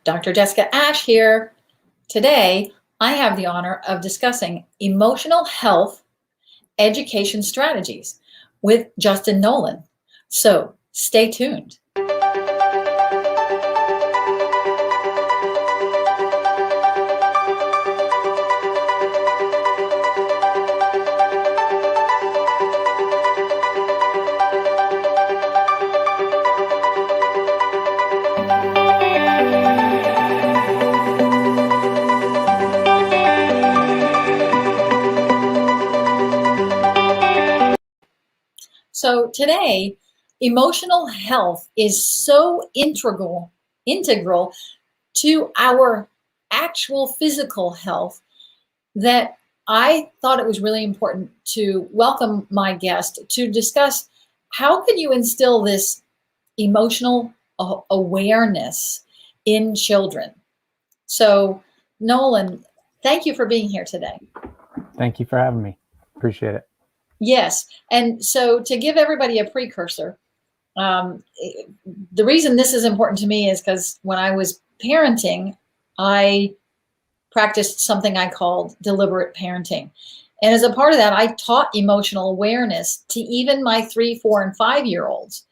Dr. Jessica Ash here. Today, I have the honor of discussing emotional health education strategies with Justin Nolan. So stay tuned. So today, emotional health is so integral to our actual physical health that I thought it was really important to welcome my guest to discuss how can you instill this emotional awareness in children. So, Nolan, thank you for being here today. Thank you for having me. Appreciate it. Yes. And so to give everybody a precursor, the reason this is important to me is because when I was parenting, I practiced something I called deliberate parenting. And as a part of that, I taught emotional awareness to even my 3, 4, and 5-year-olds.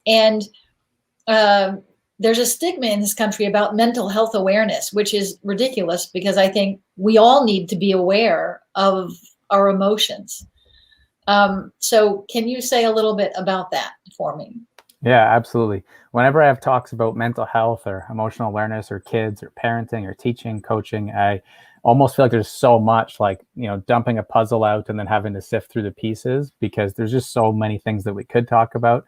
And there's a stigma in this country about mental health awareness, which is ridiculous because I think we all need to be aware of our emotions. So can you say a little bit about that for me? Yeah, absolutely. Whenever I have talks about mental health or emotional awareness or kids or parenting or teaching, coaching, I almost feel like there's so much like, dumping a puzzle out and then having to sift through the pieces because there's just so many things that we could talk about.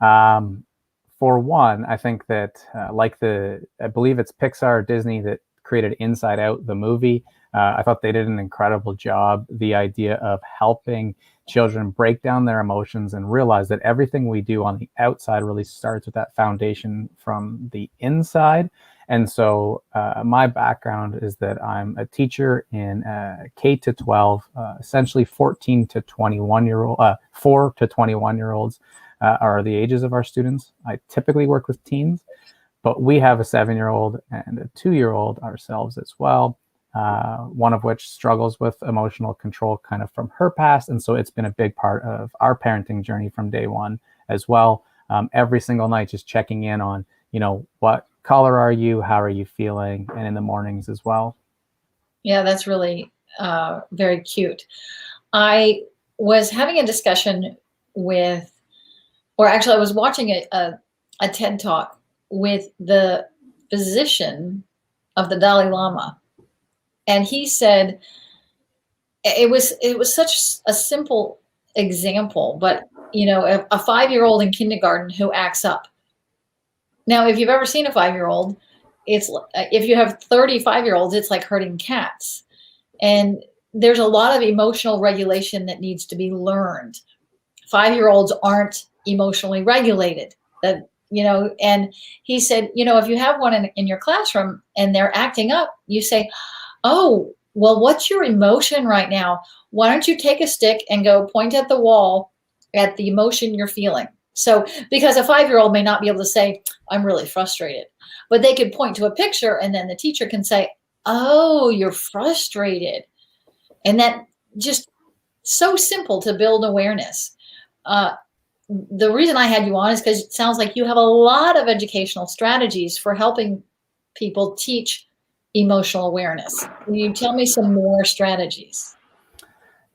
For one, I think that I believe it's Pixar or Disney that created Inside Out, the movie. I thought they did an incredible job. The idea of helping children break down their emotions and realize that everything we do on the outside really starts with that foundation from the inside. And so my background is that I'm a teacher in K to 12, essentially 14 to 21 year old, 4 to 21 year olds are the ages of our students. I typically work with teens, but we have a 7-year-old and a 2-year-old ourselves as well. One of which struggles with emotional control kind of from her past. And so it's been a big part of our parenting journey from day one as well. Every single night, just checking in on, what color are you? How are you feeling? And in the mornings as well. Yeah, that's really very cute. I was having a discussion I was watching a TED Talk with the physician of the Dalai Lama. And he said, it was such a simple example, but a 5-year-old in kindergarten who acts up. Now, if you've ever seen a 5-year-old, if you have 35-year-olds, it's like herding cats. And there's a lot of emotional regulation that needs to be learned. 5-year-olds aren't emotionally regulated. And he said, if you have one in your classroom and they're acting up, you say, oh, well, what's your emotion right now? Why don't you take a stick and go point at the wall at the emotion you're feeling? So, because a 5-year-old may not be able to say, I'm really frustrated, but they could point to a picture and then the teacher can say, oh, you're frustrated. And that just so simple to build awareness. The reason I had you on is because it sounds like you have a lot of educational strategies for helping people teach emotional awareness. Can you tell me some more strategies?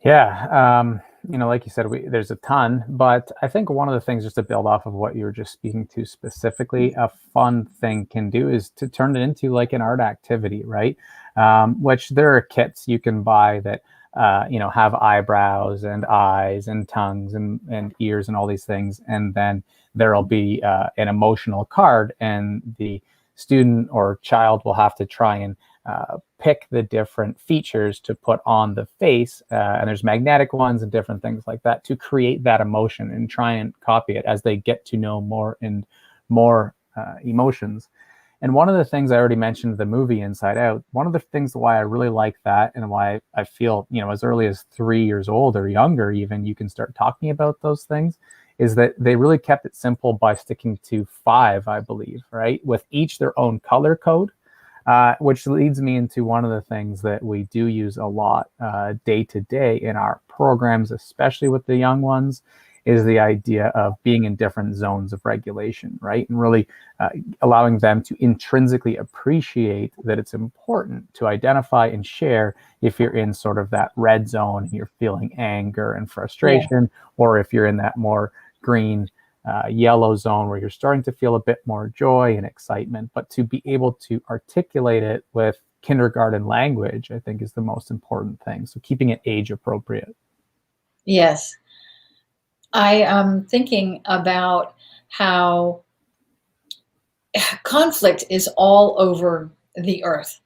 Yeah. Like you said, there's a ton, but I think one of the things, just to build off of what you were just speaking to specifically, a fun thing can do is to turn it into like an art activity, right? Which there are kits you can buy that, have eyebrows and eyes and tongues and ears and all these things. And then there'll be an emotional card, and the student or child will have to try and pick the different features to put on the face. And there's magnetic ones and different things like that to create that emotion and try and copy it as they get to know more and more emotions. And one of the things I already mentioned, the movie Inside Out, one of the things why I really like that and why I feel, as early as 3 years old or younger, even, you can start talking about those things, is that they really kept it simple by sticking to 5, I believe, right? With each their own color code, which leads me into one of the things that we do use a lot day to day in our programs, especially with the young ones, is the idea of being in different zones of regulation, right? And really allowing them to intrinsically appreciate that it's important to identify and share if you're in sort of that red zone, you're feeling anger and frustration, or if you're in that more green, yellow zone where you're starting to feel a bit more joy and excitement. But to be able to articulate it with kindergarten language, I think, is the most important thing. So keeping it age appropriate. Yes. I am thinking about how conflict is all over the earth.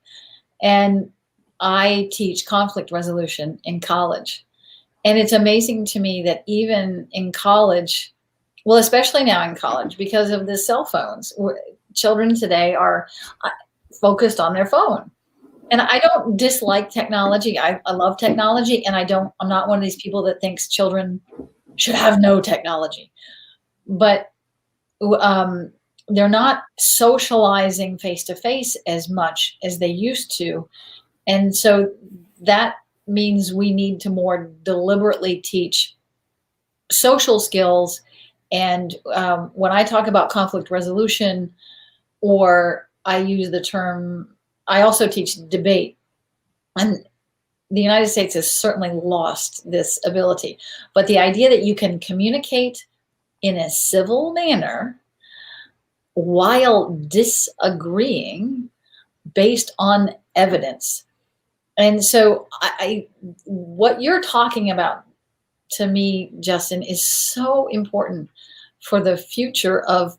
And I teach conflict resolution in college. And it's amazing to me that even in college, well, especially now in college, because of the cell phones, children today are focused on their phone. And I don't dislike technology. I love technology, and I'm not one of these people that thinks children should have no technology. But they're not socializing face to face as much as they used to. And so that means we need to more deliberately teach social skills. And when I talk about conflict resolution, or I use the term, I also teach debate. And the United States has certainly lost this ability. But the idea that you can communicate in a civil manner while disagreeing based on evidence. And so what you're talking about to me, Justin, is so important for the future of,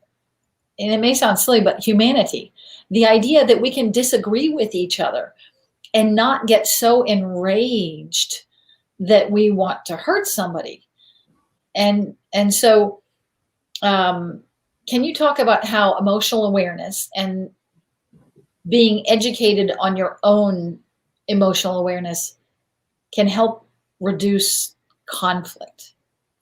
and it may sound silly, but humanity. The idea that we can disagree with each other and not get so enraged that we want to hurt somebody. And so can you talk about how emotional awareness and being educated on your own emotional awareness can help reduce conflict?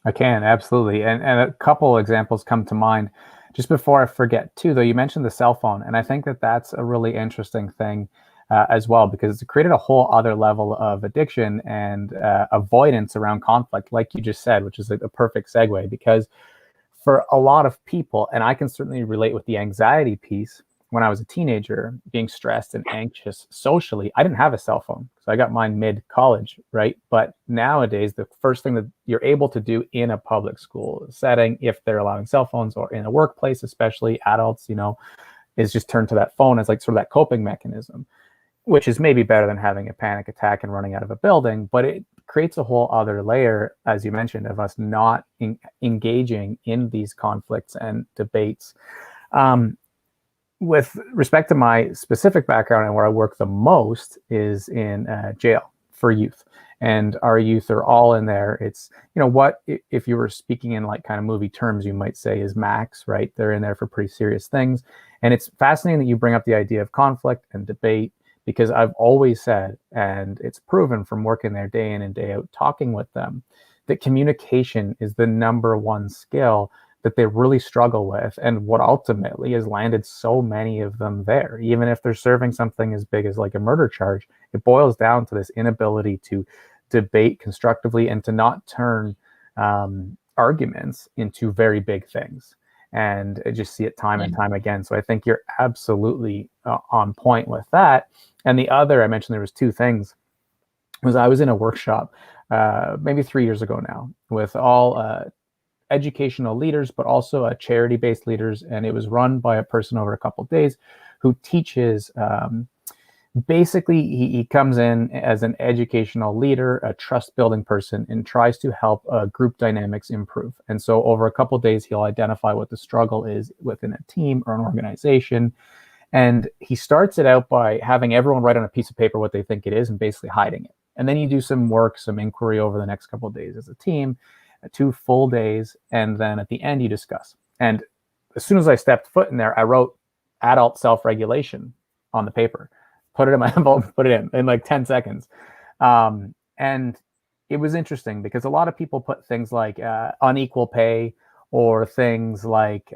I can, absolutely. And a couple examples come to mind. Just before I forget, too, though, you mentioned the cell phone. And I think that that's a really interesting thing as well, because it's created a whole other level of addiction and avoidance around conflict, like you just said, which is a perfect segue. Because for a lot of people, and I can certainly relate with the anxiety piece, when I was a teenager, being stressed and anxious socially, I didn't have a cell phone. So I got mine mid-college, right? But nowadays, the first thing that you're able to do in a public school setting, if they're allowing cell phones, or in a workplace, especially adults, is just turn to that phone as like sort of that coping mechanism, which is maybe better than having a panic attack and running out of a building. But it creates a whole other layer, as you mentioned, of us not engaging in these conflicts and debates. With respect to my specific background and where I work the most is in jail for youth. And our youth are all in there. It's, what, if you were speaking in like kind of movie terms, you might say is max, right? They're in there for pretty serious things. And it's fascinating that you bring up the idea of conflict and debate, because I've always said, and it's proven from working there day in and day out, talking with them, that communication is the number one skill that they really struggle with, and what ultimately has landed so many of them there. Even if they're serving something as big as like a murder charge, it boils down to this inability to debate constructively and to not turn arguments into very big things. And I just see it time and time again. So I think you're absolutely on point with that. And the other, I mentioned there was two things, was I was in a workshop maybe 3 years ago now with all educational leaders, but also charity-based leaders. And it was run by a person over a couple of days who teaches, basically he comes in as an educational leader, a trust-building person, and tries to help group dynamics improve. And so over a couple of days, he'll identify what the struggle is within a team or an organization. And he starts it out by having everyone write on a piece of paper what they think it is and basically hiding it. And then you do some work, some inquiry over the next couple of days as a team, 2 full days, and then at the end you discuss. And as soon as I stepped foot in there, I wrote adult self-regulation on the paper, put it in my envelope, put it in like 10 seconds. And it was interesting because a lot of people put things like unequal pay or things like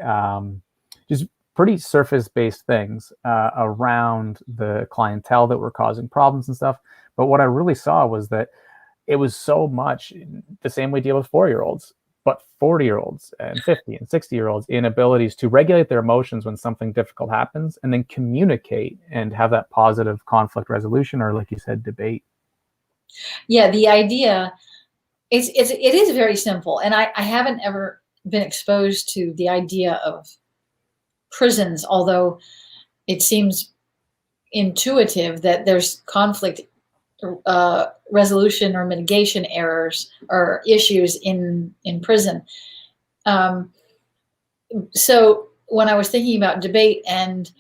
just pretty surface-based things around the clientele that were causing problems and stuff. But what I really saw was that it was so much the same we deal with 4-year-olds, but 40-year-olds and 50 and 60-year-olds inabilities to regulate their emotions when something difficult happens and then communicate and have that positive conflict resolution, or like you said, debate. Yeah, the idea it is very simple, and I haven't ever been exposed to the idea of prisons, although it seems intuitive that there's conflict resolution or mitigation errors or issues in prison. Um, so when I was thinking about debate, and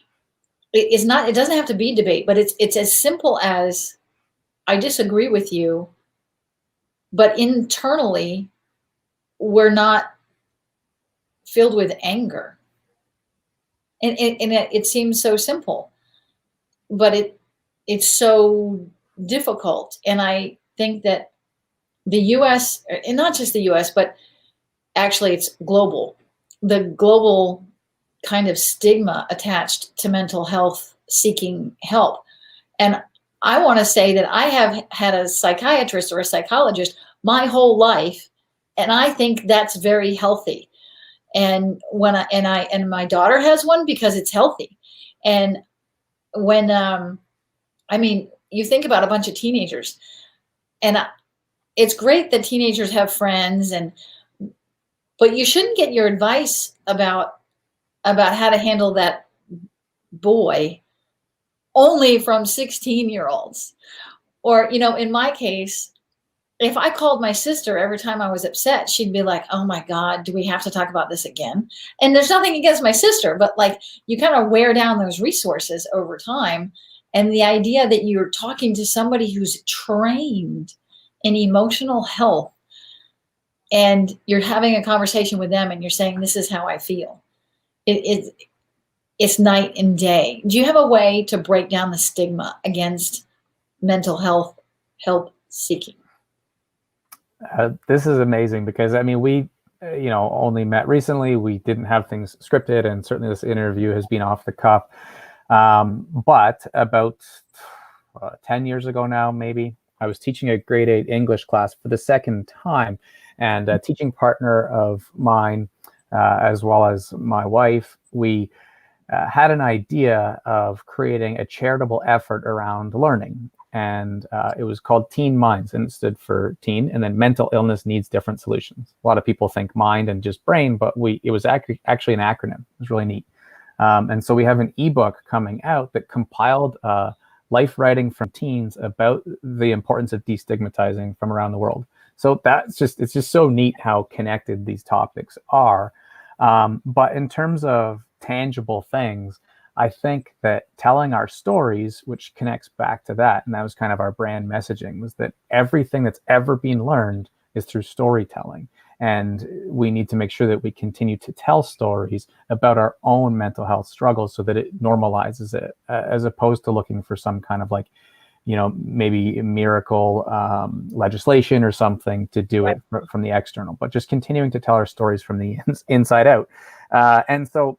it's not, it doesn't have to be debate, but it's as simple as I disagree with you, but internally we're not filled with anger, and it seems so simple, but it's so difficult. And I think that the US, and not just the US, but actually it's global, the global kind of stigma attached to mental health seeking help. And I want to say that I have had a psychiatrist or a psychologist my whole life, and I think that's very healthy. And and my daughter has one because it's healthy. And when I mean, you think about a bunch of teenagers, and it's great that teenagers have friends, and but you shouldn't get your advice about how to handle that boy only from 16-year-olds. Or, in my case, if I called my sister every time I was upset, she'd be like, oh my God, do we have to talk about this again? And there's nothing against my sister, but like, you kind of wear down those resources over time. And the idea that you're talking to somebody who's trained in emotional health, and you're having a conversation with them and you're saying, this is how I feel. It's night and day. Do you have a way to break down the stigma against mental health help seeking? This is amazing because I mean, we, only met recently. We didn't have things scripted, and certainly this interview has been off the cuff. But about 10 years ago now, maybe, I was teaching a grade 8 English class for the second time, and a teaching partner of mine, as well as my wife, we had an idea of creating a charitable effort around learning. And it was called Teen Minds, and it stood for teen, and then mental illness needs different solutions. A lot of people think mind and just brain, but it was actually an acronym. It was really neat. And so we have an ebook coming out that compiled life writing from teens about the importance of destigmatizing from around the world. So it's just so neat how connected these topics are. But in terms of tangible things, I think that telling our stories, which connects back to that, and that was kind of our brand messaging, was that everything that's ever been learned is through storytelling. And we need to make sure that we continue to tell stories about our own mental health struggles so that it normalizes it, as opposed to looking for some kind of maybe miracle legislation or something to do it from the external, but just continuing to tell our stories from the inside out. And so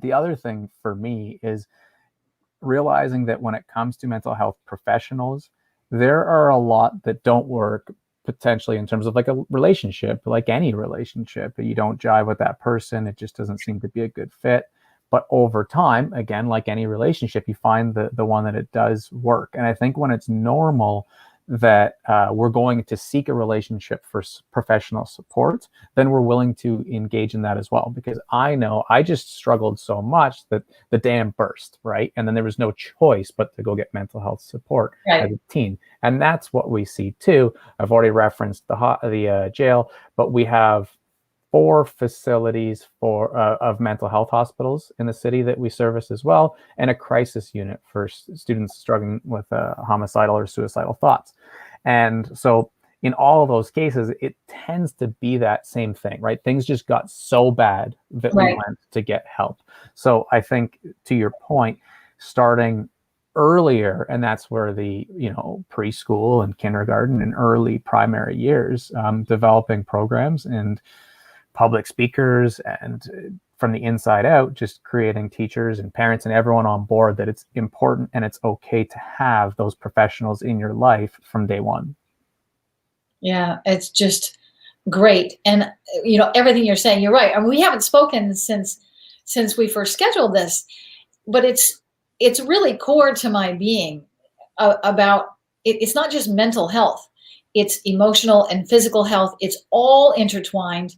the other thing for me is realizing that when it comes to mental health professionals, there are a lot that don't work potentially in terms of like a relationship, like any relationship. You don't jive with that person. It just doesn't seem to be a good fit. But over time, again, like any relationship, you find the one that it does work. And I think when it's normal that we're going to seek a relationship for professional support, then we're willing to engage in that as well. Because I know I just struggled so much that the dam burst, right? And then there was no choice but to go get mental health support as a teen. And that's what we see too. I've already referenced the jail, but we have 4 facilities of mental health hospitals in the city that we service as well, and a crisis unit for students struggling with homicidal or suicidal thoughts. And so in all of those cases, it tends to be that same thing, right? Things just got so bad that we went to get help. So I think, to your point, starting earlier, and that's where the preschool and kindergarten and early primary years, developing programs and public speakers and from the inside out, just creating teachers and parents and everyone on board that it's important and it's okay to have those professionals in your life from day one. Yeah, it's just great. And everything you're saying, you're right. And we haven't spoken since we first scheduled this, but it's really core to my being about it. It's not just mental health, it's emotional and physical health. It's all intertwined.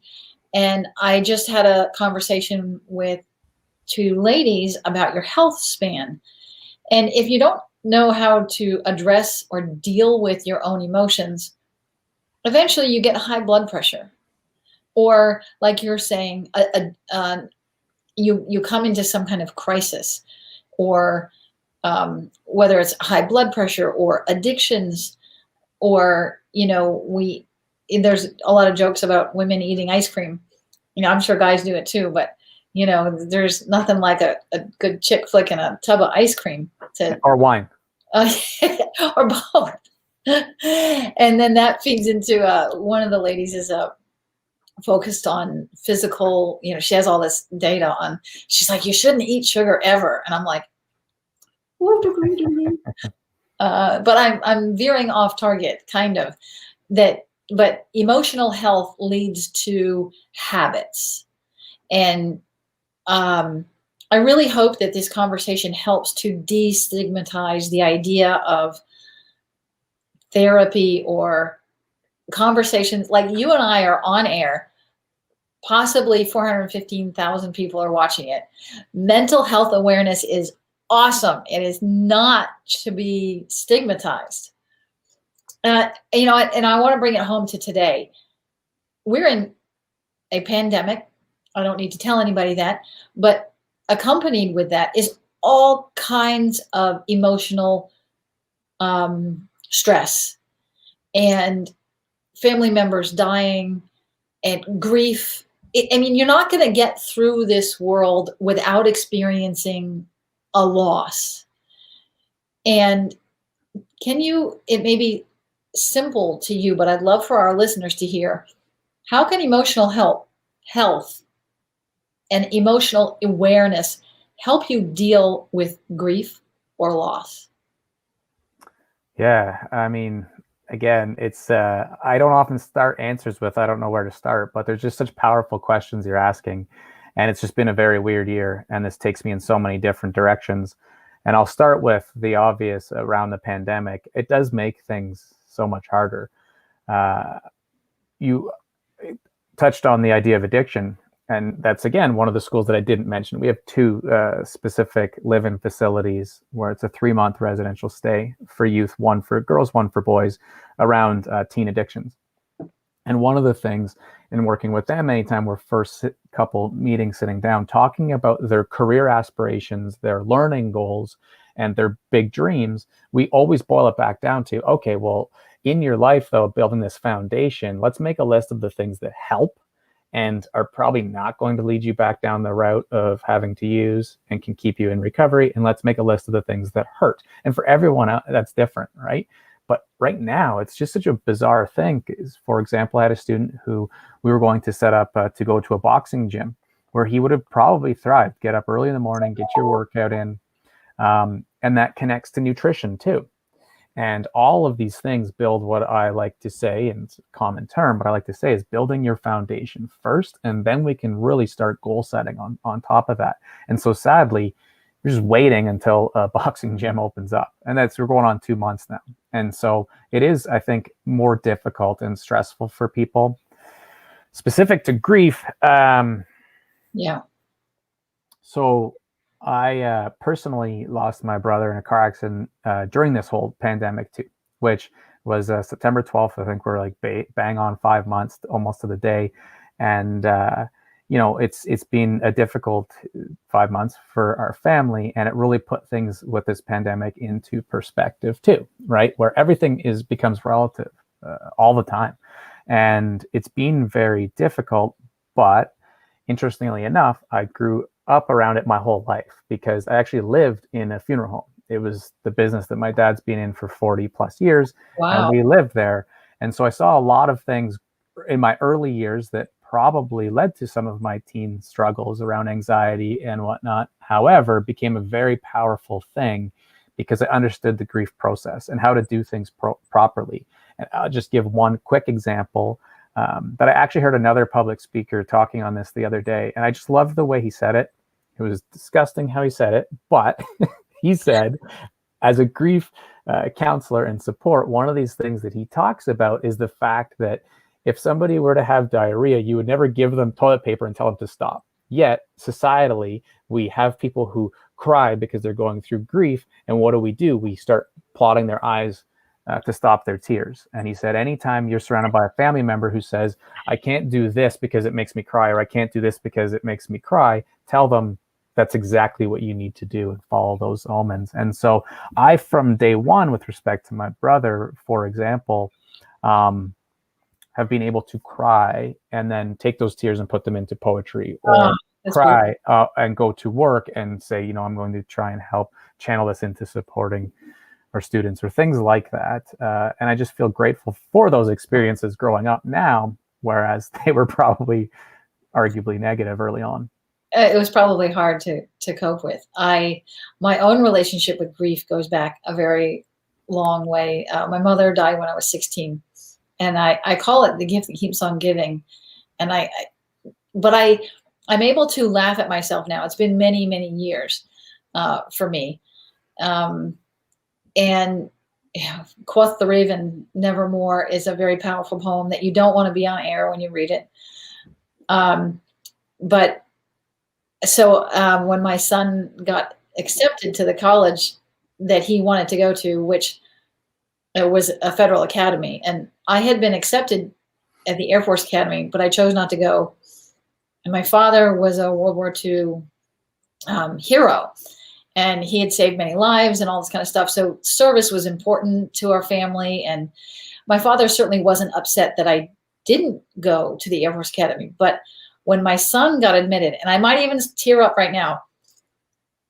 And I just had a conversation with two ladies about your health span. And if you don't know how to address or deal with your own emotions, eventually you get high blood pressure. Or like you're saying, you come into some kind of crisis, or whether it's high blood pressure or addictions, or there's a lot of jokes about women eating ice cream. I'm sure guys do it too, but there's nothing like a good chick flick and a tub of ice cream or wine, or both. And then that feeds into one of the ladies is focused on physical. She has all this data on. She's like, you shouldn't eat sugar ever, and I'm like, but I'm veering off target, kind of. But emotional health leads to habits. And I really hope that this conversation helps to destigmatize the idea of therapy or conversations like you and I are on air. Possibly 415,000 people are watching it. Mental health awareness is awesome. It is not to be stigmatized. And I want to bring it home to today. We're in a pandemic. I don't need to tell anybody that, but accompanied with that is all kinds of emotional stress and family members dying and grief. You're not going to get through this world without experiencing a loss. And it may be simple to you, but I'd love for our listeners to hear, how can emotional health and emotional awareness help you deal with grief or loss? Yeah, again, it's I don't often start answers with I don't know where to start, but there's just such powerful questions you're asking. And it's just been a very weird year, and this takes me in so many different directions. And I'll start with the obvious around the pandemic. It does make things so much harder. You touched on the idea of addiction, and that's, again, one of the schools that I didn't mention. We have two specific live-in facilities where it's a 3-month residential stay for youth, one for girls, one for boys, around teen addictions. And one of the things in working with them, anytime we're first couple meetings, sitting down, talking about their career aspirations, their learning goals, and their big dreams, we always boil it back down to, okay, well, in your life, though, building this foundation, let's make a list of the things that help and are probably not going to lead you back down the route of having to use and can keep you in recovery. And let's make a list of the things that hurt. And for everyone else, that's different, right? But right now, it's just such a bizarre thing. For example, I had a student who we were going to set up to go to a boxing gym where he would have probably thrived. Get up early in the morning, get your workout in. And that connects to nutrition too. And all of these things build what I like to say, and it's a common term, but I like to say is building your foundation first, and then we can really start goal setting on top of that. And so sadly, you're just waiting until a boxing gym opens up. And we're going on 2 months now. And so it is, I think, more difficult and stressful for people. Specific to grief. Yeah. So I personally lost my brother in a car accident during this whole pandemic too, which was September 12th. I think we're like bang on 5 months, almost to the day. And, it's been a difficult 5 months for our family. And it really put things with this pandemic into perspective too, right? Where everything becomes relative all the time. And it's been very difficult, but interestingly enough, I grew up around it my whole life because I actually lived in a funeral home. It was the business that my dad's been in for 40 plus years. Wow. And we lived there. And so I saw a lot of things in my early years that probably led to some of my teen struggles around anxiety and whatnot. However, it became a very powerful thing because I understood the grief process and how to do things properly. And I'll just give one quick example that I actually heard another public speaker talking on this the other day, and I just loved the way he said it. It was disgusting how he said it, but he said, as a grief counselor and support, one of these things that he talks about is the fact that if somebody were to have diarrhea, you would never give them toilet paper and tell them to stop. Yet, societally, we have people who cry because they're going through grief. And what do? We start plotting their eyes to stop their tears. And he said, anytime you're surrounded by a family member who says, I can't do this because it makes me cry, or I can't do this because it makes me cry, tell them that's exactly what you need to do and follow those omens. And so I, from day one, with respect to my brother, for example, have been able to cry and then take those tears and put them into poetry, or cry and go to work and say, you know, I'm going to try and help channel this into supporting our students, or things like that. And I just feel grateful for those experiences growing up now, whereas they were probably arguably negative early on. It was probably hard to cope with. My own relationship with grief goes back a very long way. My mother died when I was 16. And I call it the gift that keeps on giving. And I'm able to laugh at myself now. It's been many, many years for me. And Quoth the Raven, Nevermore is a very powerful poem that you don't want to be on air when you read it. But so when my son got accepted to the college that he wanted to go to, which it was a federal academy, and I had been accepted at the Air Force Academy, but I chose not to go. And my father was a World War II hero, and he had saved many lives and all this kind of stuff. So service was important to our family. And my father certainly wasn't upset that I didn't go to the Air Force Academy. But when my son got admitted, and I might even tear up right now,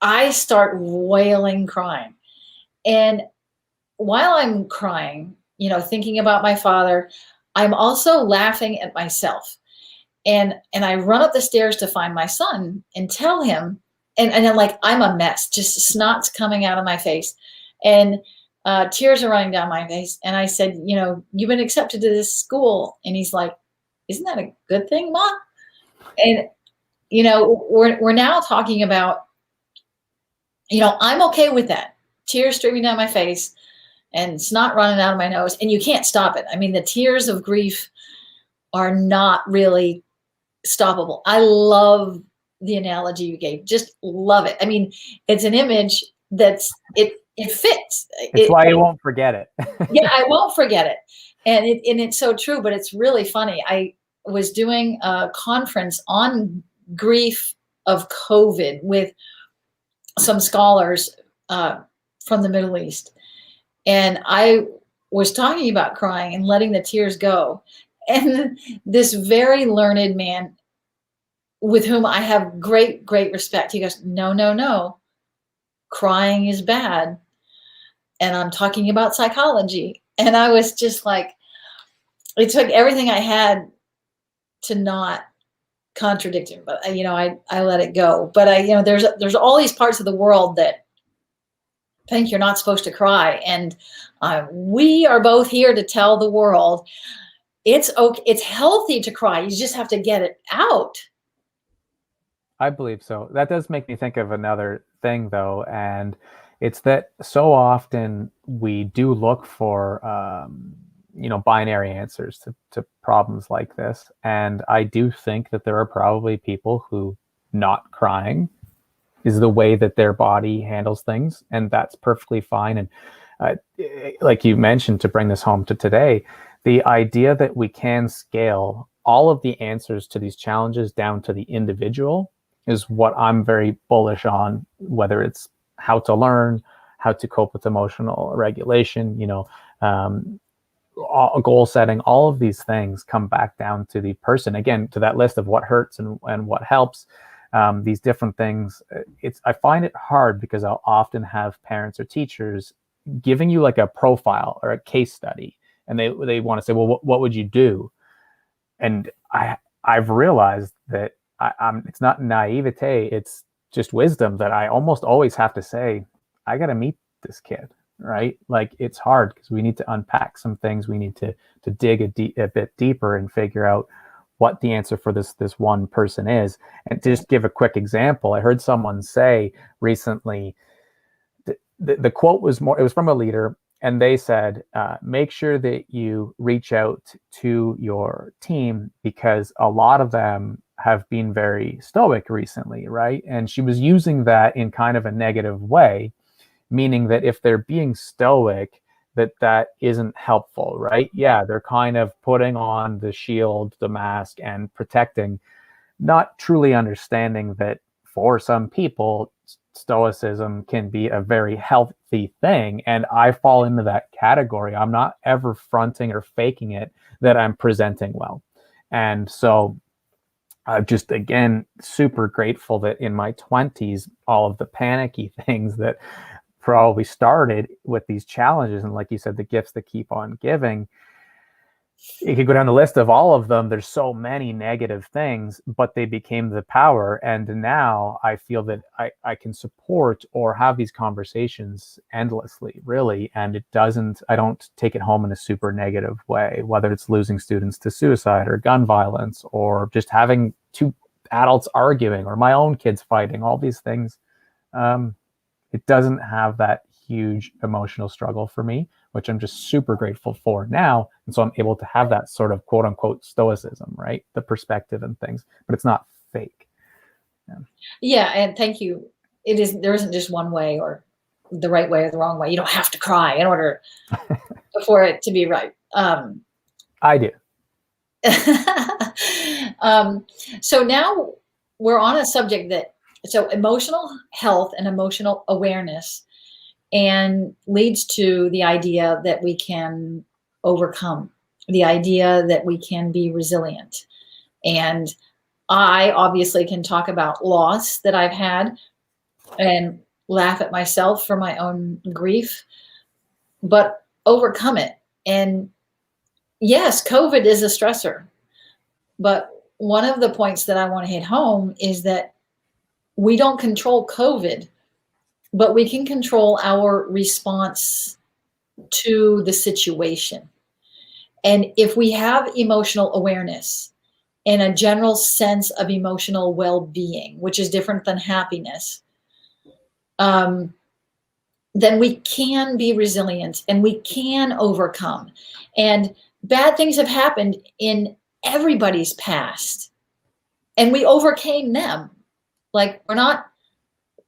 I start wailing, crying. And while I'm crying, you know, thinking about my father, I'm also laughing at myself. And I run up the stairs to find my son and tell him, and then like, I'm a mess, just snot's coming out of my face, and tears are running down my face. And I said, you know, you've been accepted to this school. And he's like, isn't that a good thing, Ma? And, you know, we're now talking about, you know, I'm okay with that. Tears streaming down my face and snot running out of my nose, and you can't stop it. I mean, the tears of grief are not really stoppable. I love the analogy you gave. Just love it. I mean, it's an image that's, it fits. It's why you won't forget it. Yeah, I won't forget it. And it's so true, but it's really funny. I was doing a conference on grief of COVID with some scholars from the Middle East. And I was talking about crying and letting the tears go. And this very learned man with whom I have great, great respect, he goes, no, no, no, crying is bad. And I'm talking about psychology. And I was just like, it took everything I had to not contradict him. But, you know, I let it go. But, you know, there's all these parts of the world that think you're not supposed to cry. And we are both here to tell the world it's okay. It's healthy to cry. You just have to get it out. I believe so. That does make me think of another thing, though, and it's that so often we do look for, you know, binary answers to problems like this. And I do think that there are probably people who not crying is the way that their body handles things, and that's perfectly fine. And like you mentioned, to bring this home to today, the idea that we can scale all of the answers to these challenges down to the individual is what I'm very bullish on, whether it's how to learn, how to cope with emotional regulation, you know, goal setting, all of these things come back down to the person, again, to that list of what hurts and what helps. These different things, I find it hard because I'll often have parents or teachers giving you like a profile or a case study, and they want to say, well, what would you do? And I've realized that it's not naivete, it's just wisdom that I almost always have to say, I got to meet this kid, right? Like it's hard because we need to unpack some things. We need to dig a bit deeper and figure out what the answer for this one person is. And to just give a quick example, I heard someone say recently, the quote was it was from a leader, and they said, make sure that you reach out to your team because a lot of them have been very stoic recently, right? And she was using that in kind of a negative way, meaning that if they're being stoic, that isn't helpful, right? Yeah, they're kind of putting on the shield, the mask, and protecting, not truly understanding that for some people, stoicism can be a very healthy thing. And I fall into that category. I'm not ever fronting or faking it that I'm presenting well. And so I'm just, again, super grateful that in my 20s, all of the panicky things that probably started with these challenges, and like you said, the gifts that keep on giving, you could go down the list of all of them. There's so many negative things, but they became the power. And now I feel that I can support or have these conversations endlessly, really. And I don't take it home in a super negative way, whether it's losing students to suicide or gun violence or just having two adults arguing or my own kids fighting, all these things. It doesn't have that huge emotional struggle for me, which I'm just super grateful for now. And so I'm able to have that sort of quote unquote stoicism, right? The perspective and things, but it's not fake. Yeah. And thank you. There isn't just one way or the right way or the wrong way. You don't have to cry in order for it to be right. I do. So now we're on a subject so emotional health and emotional awareness, and leads to the idea that we can overcome, the idea that we can be resilient. And I obviously can talk about loss that I've had and laugh at myself for my own grief, but overcome it. And yes, COVID is a stressor. But one of the points that I want to hit home is that we don't control COVID, but we can control our response to the situation. And if we have emotional awareness and a general sense of emotional well-being, which is different than happiness, then we can be resilient and we can overcome. And bad things have happened in everybody's past, and we overcame them. Like,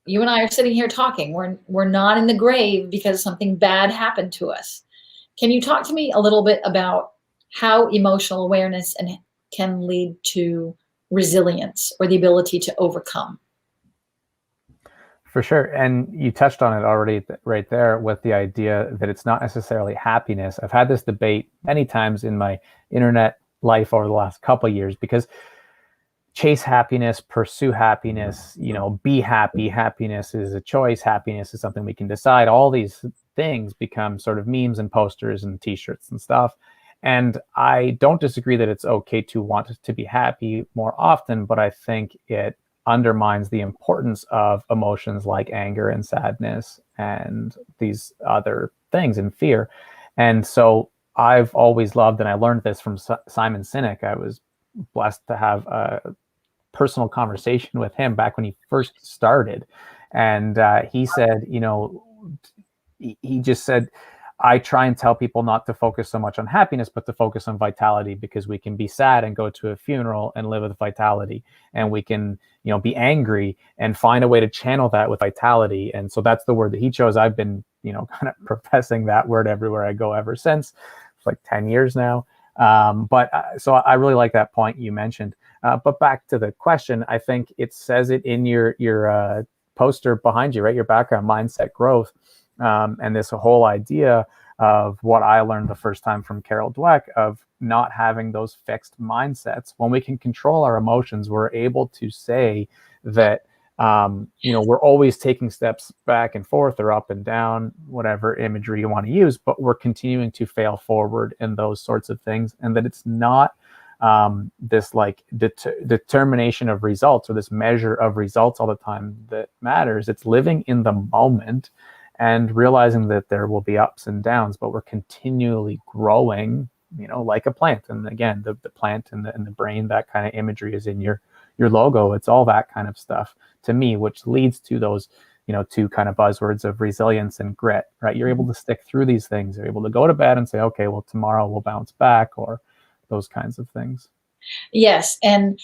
you and I are sitting here talking. We're not in the grave because something bad happened to us. Can you talk to me a little bit about how emotional awareness can lead to resilience or the ability to overcome? For sure. And you touched on it already right there with the idea that it's not necessarily happiness. I've had this debate many times in my internet life over the last couple of years, because chase happiness, pursue happiness, be happy. Happiness is a choice. Happiness is something we can decide. All these things become sort of memes and posters and t-shirts and stuff. And I don't disagree that it's okay to want to be happy more often, but I think it undermines the importance of emotions like anger and sadness and these other things and fear. And so I've always loved, and I learned this from Simon Sinek. I was blessed to have a personal conversation with him back when he first started. And he said, he just said, I try and tell people not to focus so much on happiness, but to focus on vitality, because we can be sad and go to a funeral and live with vitality. And we can, be angry and find a way to channel that with vitality. And so that's the word that he chose. I've been, kind of professing that word everywhere I go ever since. It's like 10 years now. So I really like that point you mentioned. But back to the question, I think it says it in your poster behind you, right? Your background, mindset growth. And this whole idea of what I learned the first time from Carol Dweck of not having those fixed mindsets. When we can control our emotions, we're able to say that, we're always taking steps back and forth or up and down, whatever imagery you want to use, but we're continuing to fail forward in those sorts of things. And that it's not this like determination of results, or this measure of results all the time that matters. It's living in the moment and realizing that there will be ups and downs, but we're continually growing, like a plant. And again, the plant and the brain, that kind of imagery is in your logo. It's all that kind of stuff to me, which leads to those, two kind of buzzwords of resilience and grit, right? You're able to stick through these things. You're able to go to bed and say, okay, well, tomorrow we'll bounce back, or those kinds of things. Yes. And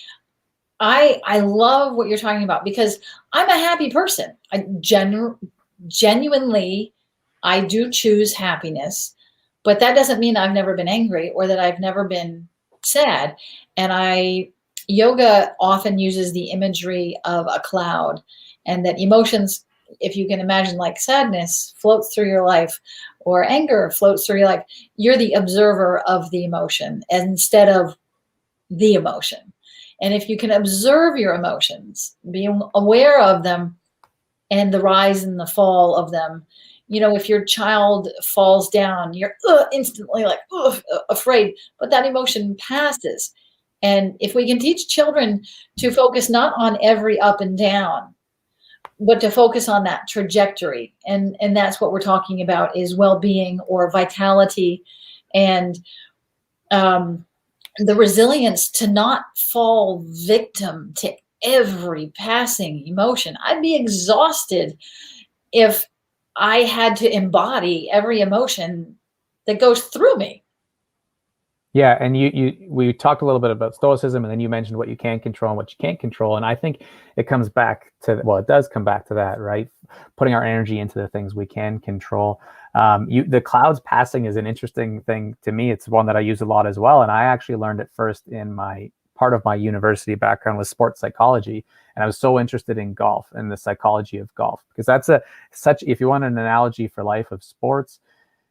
I love what you're talking about, because I'm a happy person. Genuinely, I do choose happiness, but that doesn't mean I've never been angry or that I've never been sad. And yoga often uses the imagery of a cloud, and that emotions, if you can imagine, like sadness floats through your life, or anger floats through your life. You're the observer of the emotion instead of the emotion. And if you can observe your emotions, being aware of them and the rise and the fall of them, if your child falls down, you're instantly like afraid, but that emotion passes. And if we can teach children to focus not on every up and down, but to focus on that trajectory, and that's what we're talking about, is well-being or vitality, and the resilience to not fall victim to every passing emotion. I'd be exhausted if I had to embody every emotion that goes through me. Yeah, and we talked a little bit about stoicism, and then you mentioned what you can control and what you can't control. And I think it comes back to, well, it does come back to that, right? Putting our energy into the things we can control. The clouds passing is an interesting thing to me. It's one that I use a lot as well. And I actually learned it first in part of my university background was sports psychology. And I was so interested in golf and the psychology of golf, because that's if you want an analogy for life of sports,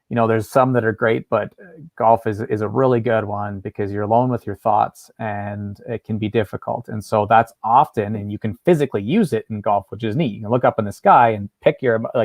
there's some that are great, but golf is a really good one, because you're alone with your thoughts and it can be difficult. And so that's often, and you can physically use it in golf, which is neat. You can look up in the sky and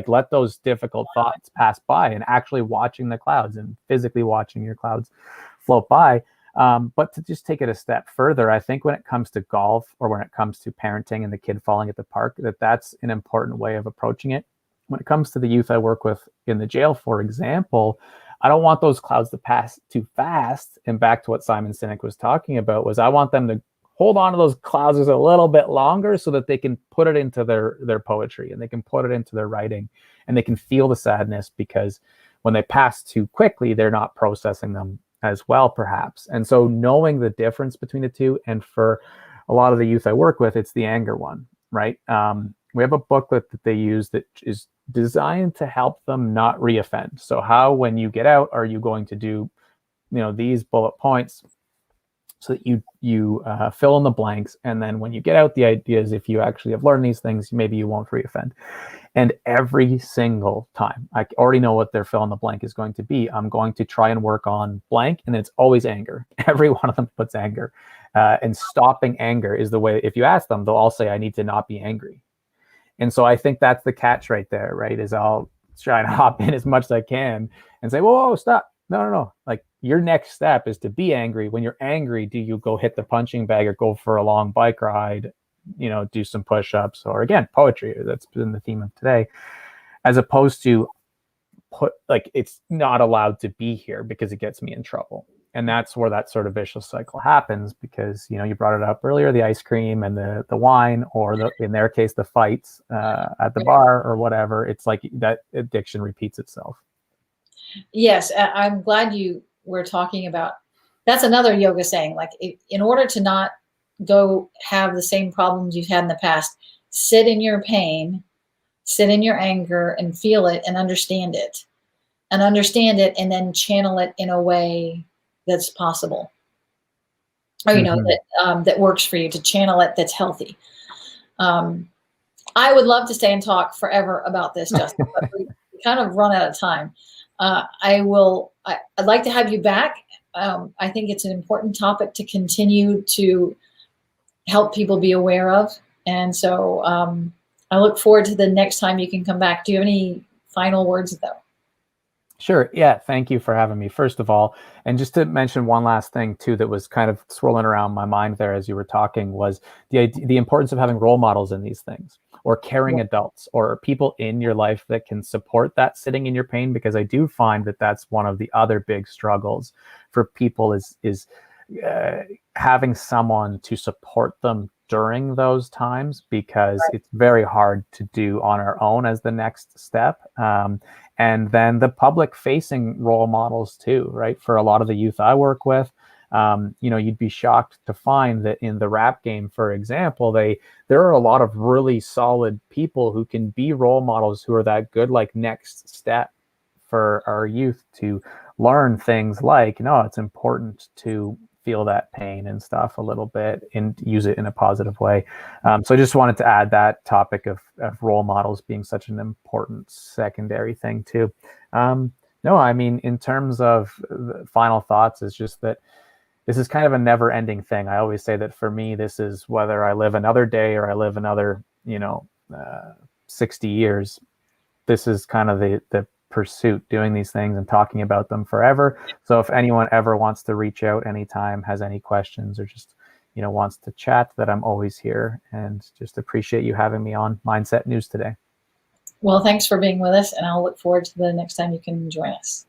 let those difficult thoughts pass by, and actually watching the clouds and physically watching your clouds float by. But to just take it a step further, I think when it comes to golf, or when it comes to parenting and the kid falling at the park, that's an important way of approaching it. When it comes to the youth I work with in the jail, for example, I don't want those clouds to pass too fast. And back to what Simon Sinek was talking about, was I want them to hold on to those clouds a little bit longer, so that they can put it into their poetry, and they can put it into their writing, and they can feel the sadness, because when they pass too quickly, they're not processing them as well, perhaps. And so knowing the difference between the two, and for a lot of the youth I work with, it's the anger one, right? We have a booklet that they use that is designed to help them not reoffend. So how, when you get out, are you going to do, these bullet points, so that you fill in the blanks. And then when you get out, the idea is, if you actually have learned these things, maybe you won't reoffend. And every single time, I already know what their fill in the blank is going to be. I'm going to try and work on blank, and it's always anger. Every one of them puts anger. And stopping anger is the way. If you ask them, they'll all say, I need to not be angry. And so I think that's the catch right there, right? Is I'll try and hop in as much as I can and say, whoa, stop. No. Like, your next step is to be angry. When you're angry, do you go hit the punching bag, or go for a long bike ride, do some push-ups, or again, poetry? That's been the theme of today, as opposed to it's not allowed to be here because it gets me in trouble. And that's where that sort of vicious cycle happens, because, you brought it up earlier, the ice cream and the wine, or in their case, the fights at the bar or whatever. It's like that addiction repeats itself. Yes, I'm glad you were talking about, that's another yoga saying, like, in order to not go have the same problems you've had in the past, sit in your pain, sit in your anger, and feel it, and understand it, and then channel it in a way that's possible, or that works for you, to channel it, that's healthy. I would love to stay and talk forever about this, Justin, but we kind of run out of time. I'd like to have you back. I think it's an important topic to continue to help people be aware of, and so I look forward to the next time you can come back. Do you have any final words, though? Sure. Yeah. Thank you for having me, first of all. And just to mention one last thing too, that was kind of swirling around my mind there as you were talking, was the importance of having role models in these things, or caring adults, or people in your life that can support that sitting in your pain. Because I do find that that's one of the other big struggles for people is having someone to support them during those times, because it's very hard to do on our own as the next step. And then the public facing role models too, right? For a lot of the youth I work with, you'd be shocked to find that in the rap game, for example, there are a lot of really solid people who can be role models, who are that good, like, next step for our youth to learn things like, it's important to feel that pain and stuff a little bit and use it in a positive way. So I just wanted to add that topic of role models being such an important secondary thing too. No, I mean, in terms of the final thoughts, is just that this is kind of a never ending thing. I always say that for me, this is whether I live another day or I live another, 60 years, this is kind of the pursuit, doing these things and talking about them forever. So if anyone ever wants to reach out anytime, has any questions, or just wants to chat, that I'm always here. And just appreciate you having me on Mindset News today. Well, thanks for being with us, and I'll look forward to the next time you can join us.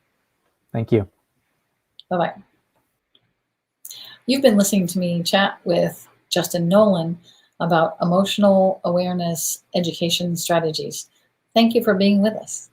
Thank you. Bye-bye. You've been listening to me chat with Justin Nolan about emotional awareness education strategies. Thank you for being with us.